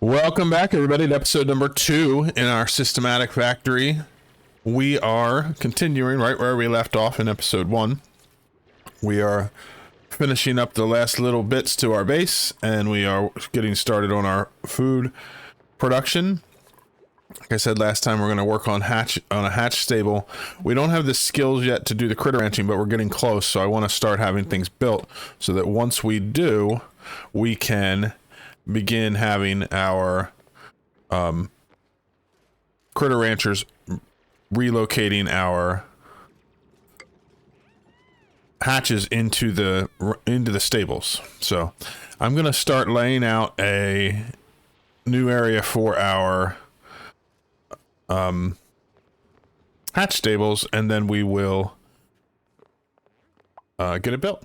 Welcome back, everybody, to episode number 2 in our systematic factory. We are continuing right where we left off in episode 1. We are finishing up the last little bits to our base, and we are getting started on our food production. Like I said last time, we're going to work on a hatch stable. We don't have the skills yet to do the critter ranching, but we're getting close, so I want to start having things built so that once we do, we can begin having our critter ranchers relocating our hatches into the stables. So I'm going to start laying out a new area for our hatch stables, and then we will get it built.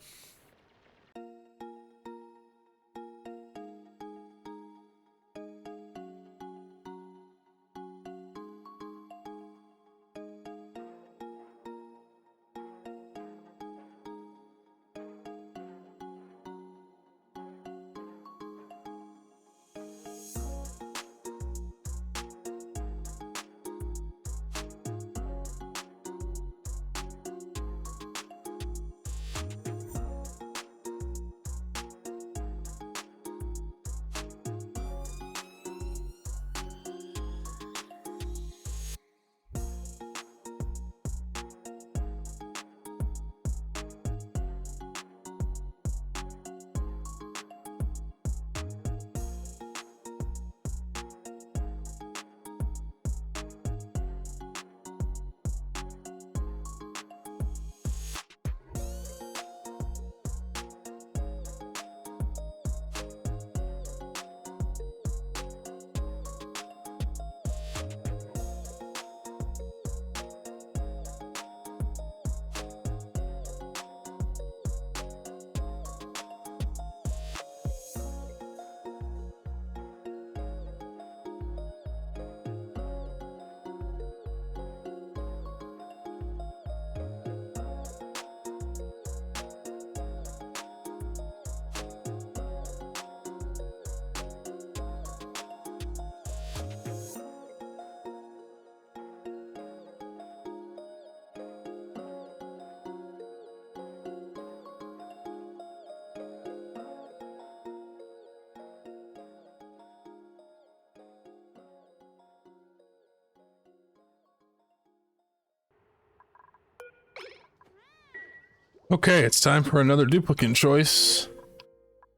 Okay, it's time for another duplicate choice.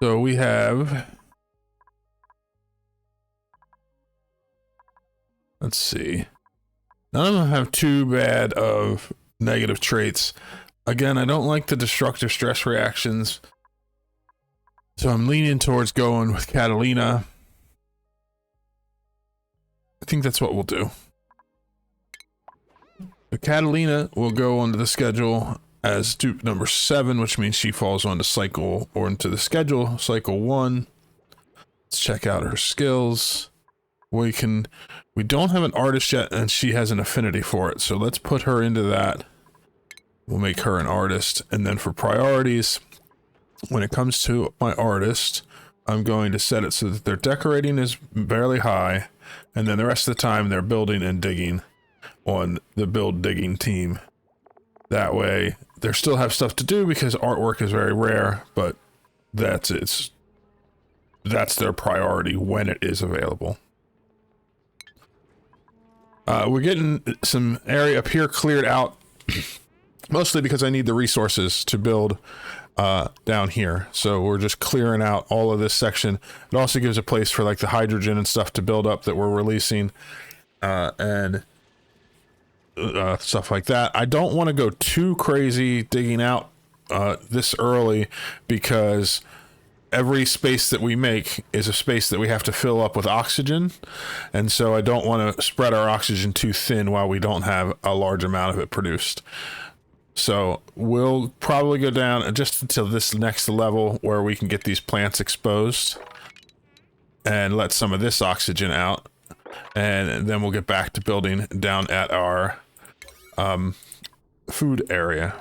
So we have, let's see, none of them have too bad of negative traits. Again, I don't like the destructive stress reactions, so I'm leaning towards going with Catalina. I think that's what we'll do. The Catalina will go onto the schedule as dupe number 7, which means she falls onto cycle or into the schedule cycle 1. Let's check out her skills. We don't have an artist yet, and she has an affinity for it, so let's put her into that. We'll make her an artist. And then for priorities, when it comes to my artist, I'm going to set it so that their decorating is fairly high, and then the rest of the time they're building and digging on the build digging team. That way they still have stuff to do because artwork is very rare, but that's their priority when it is available. We're getting some area up here cleared out, mostly because I need the resources to build down here. So we're just clearing out all of this section. It also gives a place for like the hydrogen and stuff to build up that we're releasing, and stuff like that. I don't want to go too crazy digging out this early, because every space that we make is a space that we have to fill up with oxygen, and so I don't want to spread our oxygen too thin while we don't have a large amount of it produced. So we'll probably go down just until this next level where we can get these plants exposed and let some of this oxygen out, and then we'll get back to building down at our food area.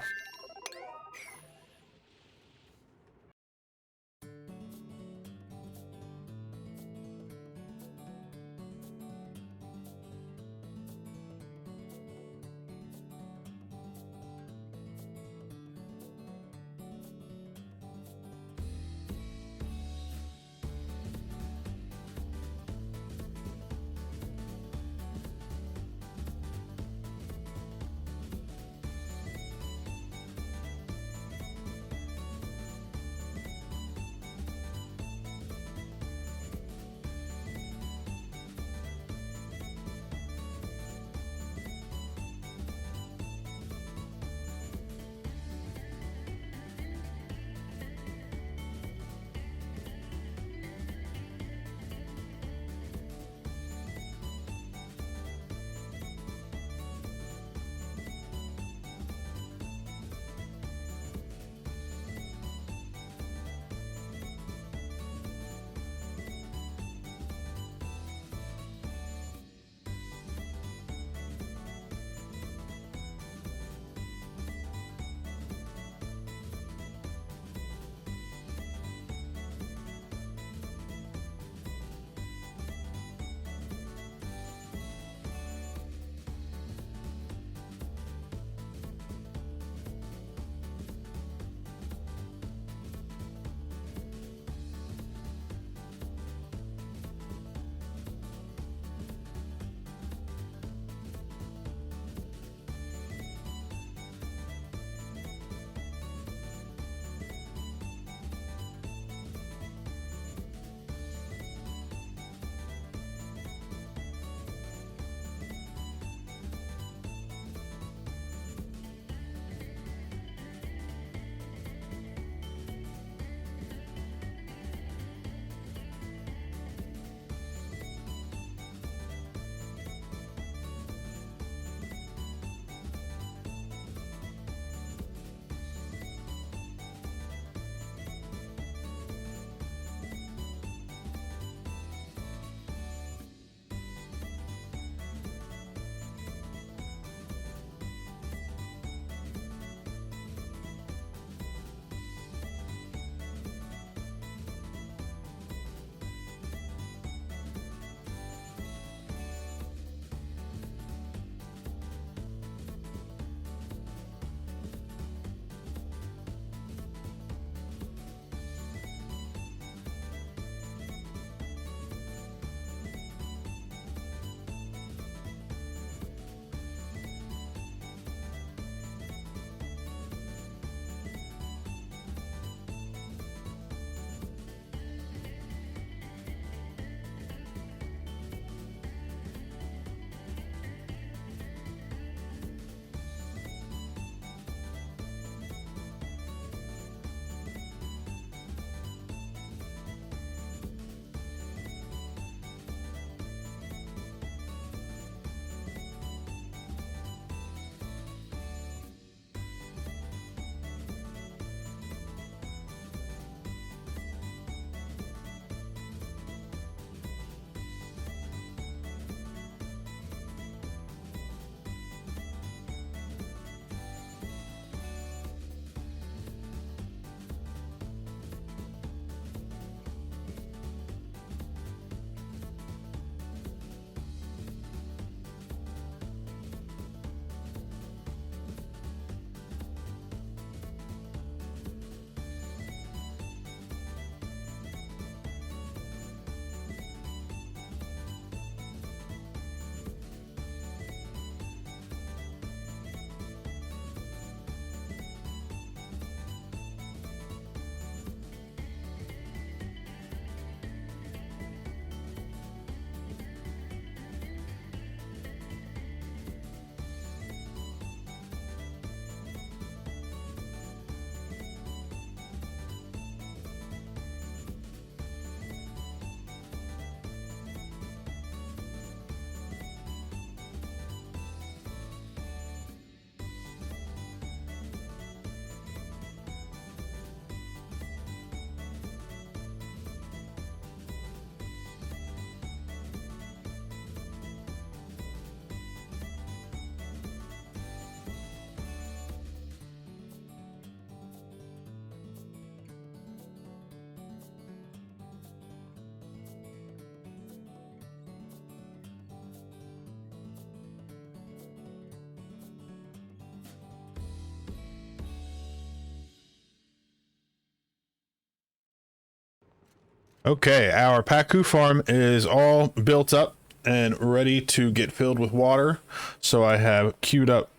Okay, our pacu farm is all built up and ready to get filled with water. So I have queued up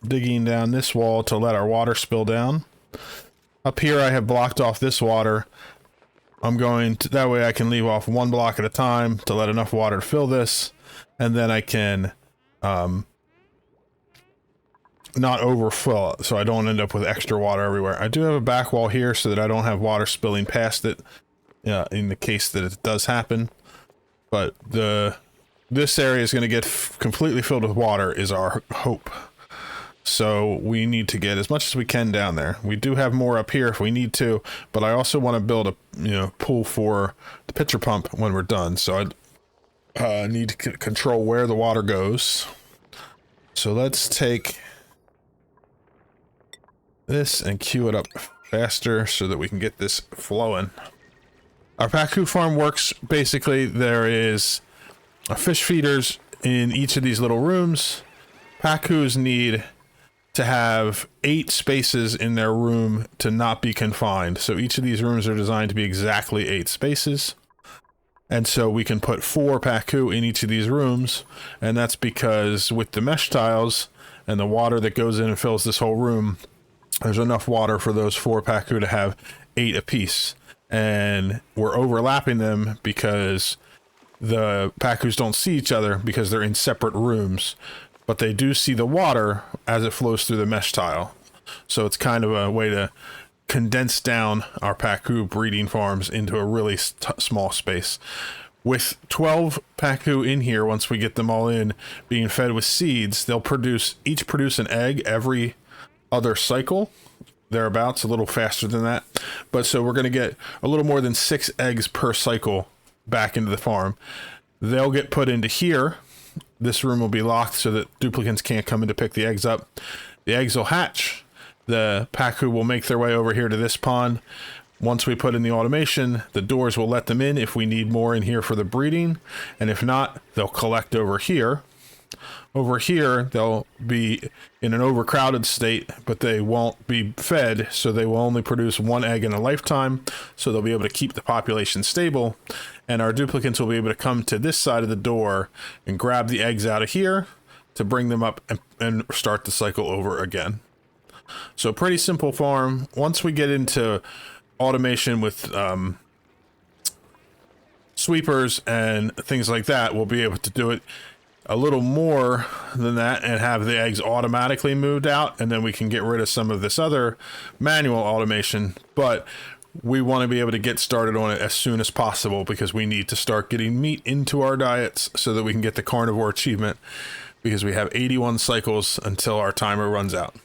digging down this wall to let our water spill down. Up here I have blocked off this water. I'm going to, that way I can leave off one block at a time to let enough water to fill this, and then I can not overfill it so I don't end up with extra water everywhere. I do have a back wall here so that I don't have water spilling past it in the case that it does happen. But this area is going to get completely filled with water is our hope. So we need to get as much as we can down there. We do have more up here if we need to, but I also want to build a pool for the pitcher pump when we're done. So I need to control where the water goes. So let's take this and queue it up faster so that we can get this flowing. Our pacu farm works basically, there is fish feeders in each of these little rooms. Pacus need to have 8 spaces in their room to not be confined. So each of these rooms are designed to be exactly 8 spaces. And so we can put 4 pacu in each of these rooms. And that's because with the mesh tiles and the water that goes in and fills this whole room, there's enough water for those 4 pacu to have 8 apiece. And we're overlapping them because the pacus don't see each other because they're in separate rooms. But they do see the water as it flows through the mesh tile. So it's kind of a way to condense down our pacu breeding farms into a really small space. With 12 pacu in here, once we get them all in, being fed with seeds, they'll each produce an egg every other cycle. Thereabouts, a little faster than that. But so we're going to get a little more than 6 eggs per cycle back into the farm. They'll get put into here. This room will be locked so that duplicants can't come in to pick the eggs up. The eggs will hatch. The pacu will make their way over here to this pond. Once we put in the automation, the doors will let them in if we need more in here for the breeding. And if not, they'll collect over here. Over here, they'll be in an overcrowded state, but they won't be fed, so they will only produce 1 egg in a lifetime, so they'll be able to keep the population stable, and our duplicants will be able to come to this side of the door and grab the eggs out of here to bring them up and start the cycle over again. So pretty simple farm. Once we get into automation with sweepers and things like that, we'll be able to do it a little more than that and have the eggs automatically moved out, and then we can get rid of some of this other manual automation. But we want to be able to get started on it as soon as possible because we need to start getting meat into our diets so that we can get the carnivore achievement, because we have 81 cycles until our timer runs out.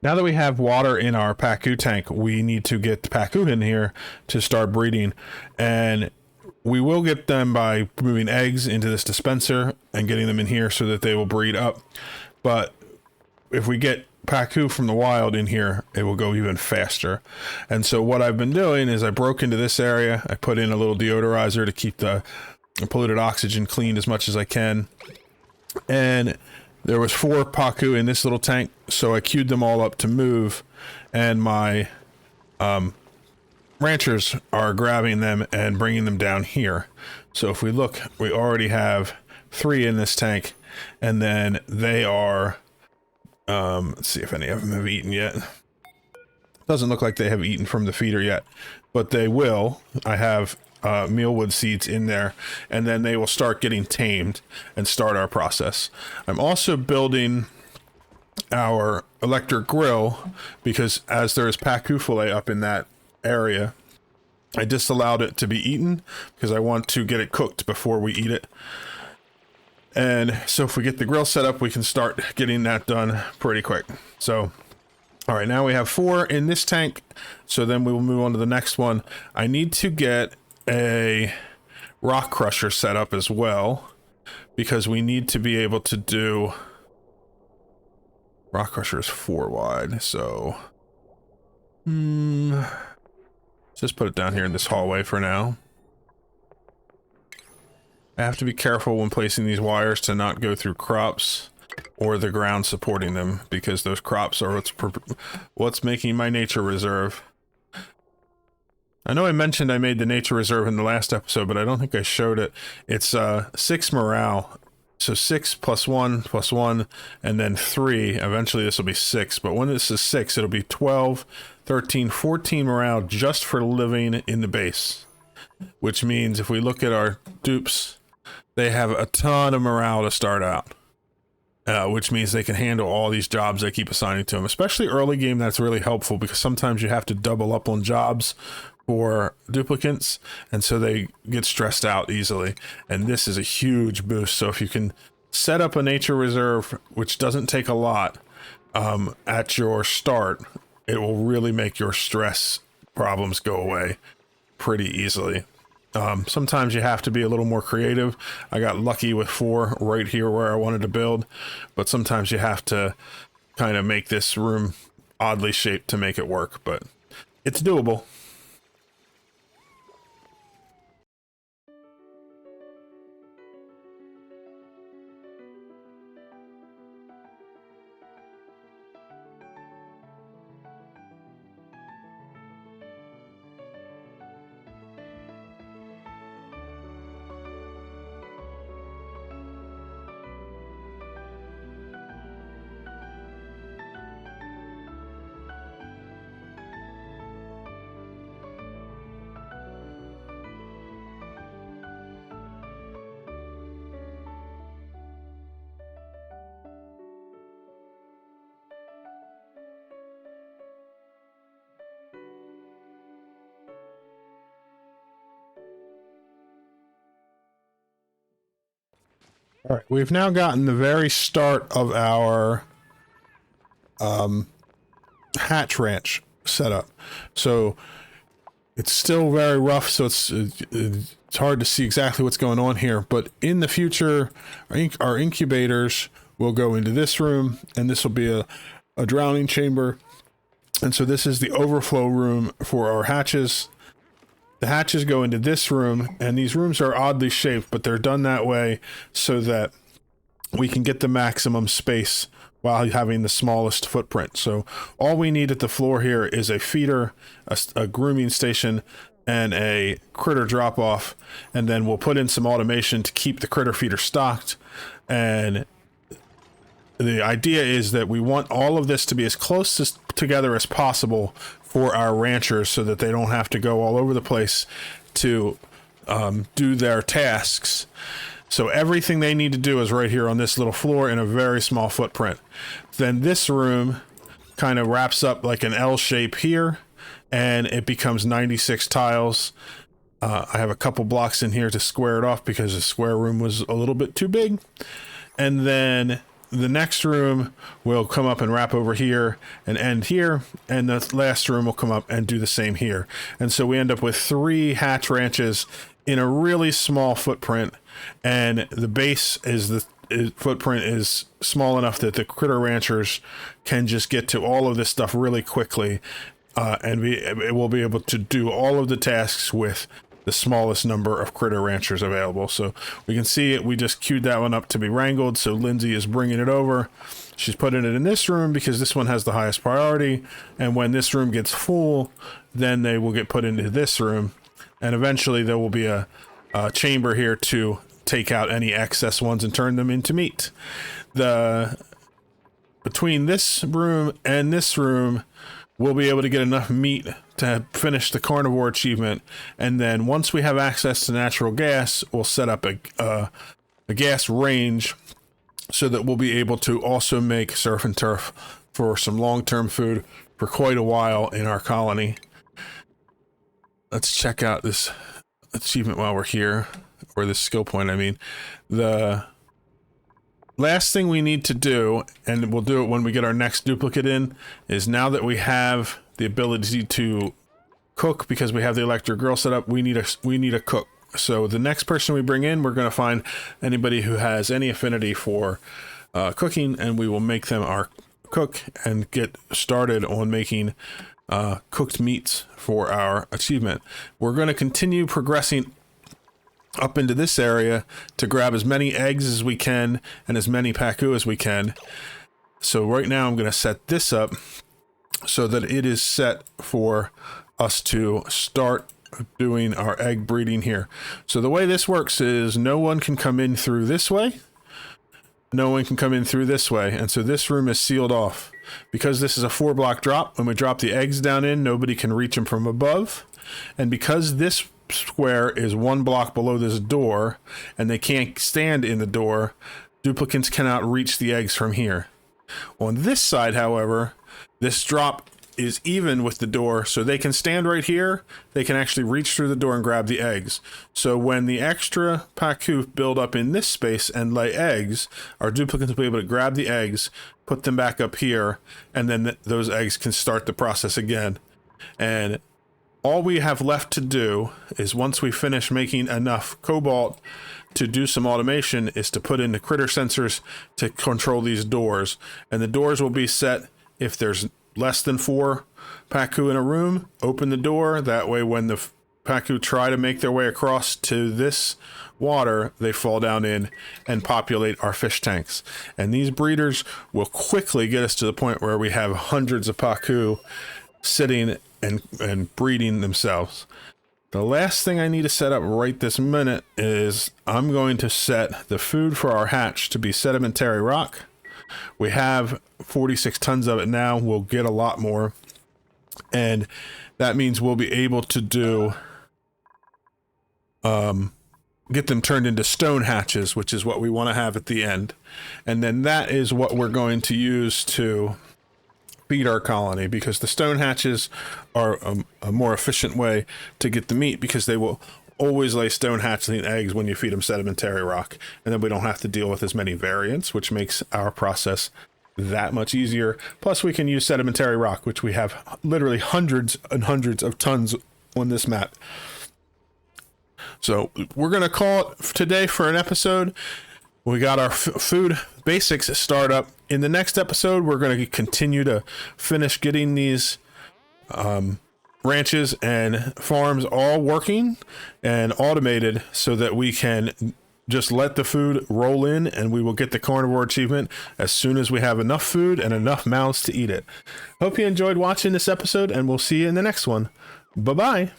Now that we have water in our pacu tank, we need to get the pacu in here to start breeding. And we will get them by moving eggs into this dispenser and getting them in here so that they will breed up. But if we get pacu from the wild in here, it will go even faster. And so what I've been doing is I broke into this area. I put in a little deodorizer to keep the polluted oxygen cleaned as much as I can. And there was 4 pacu in this little tank, so I queued them all up to move, and my ranchers are grabbing them and bringing them down here. So if we look, we already have 3 in this tank, and then they are, let's see if any of them have eaten yet. Doesn't look like they have eaten from the feeder yet, but they will. I have mealwood seeds in there, and then they will start getting tamed and start our process. I'm also building our electric grill because as there is pacu fillet up in that area, I disallowed it to be eaten because I want to get it cooked before we eat it. And so if we get the grill set up, we can start getting that done pretty quick. So all right, now we have 4 in this tank, so then we will move on to the next one. I need to get a rock crusher set up as well because we need to be able to do rock crusher is 4 wide, so just put it down here in this hallway for now. I have to be careful when placing these wires to not go through crops or the ground supporting them, because those crops are what's making my nature reserve. I know I mentioned I made the nature reserve in the last episode, but I don't think I showed it. It's 6 morale. So 6 plus 1 plus 1, and then 3. Eventually this will be 6, but when this is 6, it'll be 12, 13, 14 morale just for living in the base. Which means if we look at our dupes, they have a ton of morale to start out. Which means they can handle all these jobs I keep assigning to them. Especially early game, that's really helpful because sometimes you have to double up on jobs for duplicants, and so they get stressed out easily. And this is a huge boost. So if you can set up a nature reserve, which doesn't take a lot, at your start, it will really make your stress problems go away pretty easily. Sometimes you have to be a little more creative. I got lucky with 4 right here where I wanted to build, but sometimes you have to kind of make this room oddly shaped to make it work, but it's doable. All right, we've now gotten the very start of our hatch ranch set up. So it's still very rough, so it's hard to see exactly what's going on here. But in the future, our incubators will go into this room, and this will be a drowning chamber. And so this is the overflow room for our hatches. The hatches go into this room, and these rooms are oddly shaped, but they're done that way so that we can get the maximum space while having the smallest footprint. So all we need at the floor here is a feeder, a grooming station, and a critter drop-off, and then we'll put in some automation to keep the critter feeder stocked. And the idea is that we want all of this to be as close together as possible for our ranchers so that they don't have to go all over the place to do their tasks. So everything they need to do is right here on this little floor in a very small footprint. Then this room kind of wraps up like an L shape here, and it becomes 96 tiles. I have a couple blocks in here to square it off because the square room was a little bit too big. And then the next room will come up and wrap over here and end here, and the last room will come up and do the same here. And so we end up with 3 hatch ranches in a really small footprint, and the base is footprint is small enough that the critter ranchers can just get to all of this stuff really quickly, and it will be able to do all of the tasks with the smallest number of critter ranchers available. So we can see it. We just queued that one up to be wrangled. So Lindsay is bringing it over. She's putting it in this room because this one has the highest priority. And when this room gets full, then they will get put into this room. And eventually there will be a chamber here to take out any excess ones and turn them into meat. Between this room and this room, we'll be able to get enough meat to finish the carnivore achievement. And then once we have access to natural gas, we'll set up a gas range so that we'll be able to also make surf and turf for some long-term food for quite a while in our colony. Let's check out this achievement while we're here, or this skill point, I mean. The last thing we need to do, and we'll do it when we get our next duplicate in, is now that we have the ability to cook because we have the electric grill set up, we need a cook. So the next person we bring in, we're going to find anybody who has any affinity for cooking, and we will make them our cook and get started on making cooked meats for our achievement. We're going to continue progressing up into this area to grab as many eggs as we can and as many pacu as we can. So right now I'm going to set this up so that it is set for us to start doing our egg breeding here. So the way this works is no one can come in through this way. No one can come in through this way. And so this room is sealed off. Because this is a 4-block drop, when we drop the eggs down in, nobody can reach them from above. And because this square is 1 block below this door and they can't stand in the door, duplicates cannot reach the eggs from here. On this side, however, this drop is even with the door, so they can stand right here. They can actually reach through the door and grab the eggs. So when the extra pacu build up in this space and lay eggs, our duplicates will be able to grab the eggs, put them back up here, and then those eggs can start the process again. And all we have left to do is, once we finish making enough cobalt to do some automation, is to put in the critter sensors to control these doors. And the doors will be set if there's less than 4 pacu in a room. Open the door. That way when the pacu try to make their way across to this water, they fall down in and populate our fish tanks. And these breeders will quickly get us to the point where we have hundreds of pacu sitting and breeding themselves. The last thing I need to set up right this minute is I'm going to set the food for our hatch to be sedimentary rock. We have 46 tons of it now. We'll get a lot more. And that means we'll be able to do get them turned into stone hatches, which is what we want to have at the end. And then that is what we're going to use to feed our colony, because the stone hatches are a more efficient way to get the meat, because they will always lay stone hatchling eggs when you feed them sedimentary rock, and then we don't have to deal with as many variants, which makes our process that much easier. Plus we can use sedimentary rock, which we have literally hundreds and hundreds of tons on this map. So we're going to call it today for an episode. We got our food basics start up. In the next episode, we're going to continue to finish getting these ranches and farms all working and automated so that we can just let the food roll in, and we will get the carnivore achievement as soon as we have enough food and enough mouths to eat it. Hope you enjoyed watching this episode, and we'll see you in the next one. Bye-bye.